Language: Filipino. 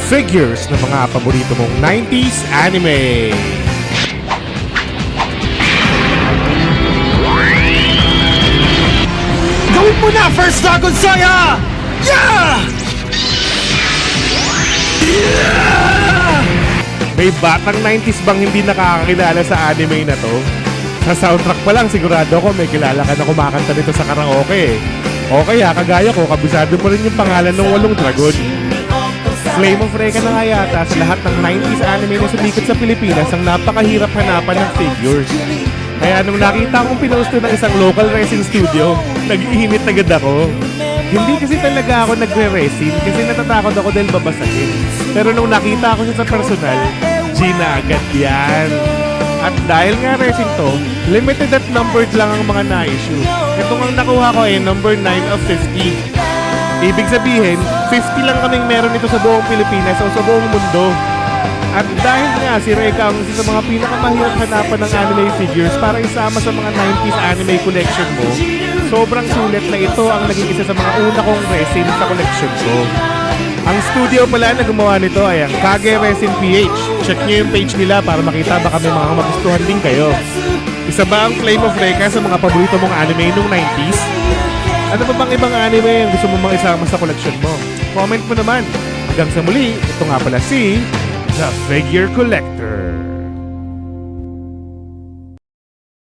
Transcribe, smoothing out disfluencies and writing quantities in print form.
figures ng mga paborito mong 90s anime. Gawin mo na, First Dragon Saya! Yeah! May batang 90s bang hindi nakakakilala sa anime na to? Sa soundtrack pa lang sigurado ko may kilala ka na kumakanta nito sa karaoke. O kaya kagaya ko, kabisado mo rin yung pangalan ng 8 dragon. Flame of Recca na nga yata sa lahat ng 90s anime na sumikat sa Pilipinas ang napakahirap hanapan ng figures. Kaya nung nakita kong pinost ng isang local resin studio, nag-iinit agad ako. Hindi kasi talaga ako nagre-resin kasi natatakot ako dahil babasagin. Pero nung nakita ko siya sa personal, Gina agad yan. At dahil nga resin to, limited at numbered lang ang mga na-issue. Itong ang nakuha ko ay number 9 of 50. Ibig sabihin, 50 lang kaming meron ito sa buong Pilipinas o sa buong mundo. At dahil nga si Recca ang isa sa mga pinakamahirap hanapan ng anime figures para isama sa mga 90s anime collection mo, sobrang sulit na ito ang naging isa sa mga una kong resin sa collection ko. Ang studio pala na gumawa nito ay ang Kage Resin PH. Check nyo yung page nila para makita baka may mga magustuhan din kayo. Isa ba ang Flame of Recca sa mga paborito mong anime nung 90s? Ano pa bang ibang anime ang gusto mong isama sa collection mo? Comment mo naman. Hanggang sa muli, ito nga pala si The Figure Collector.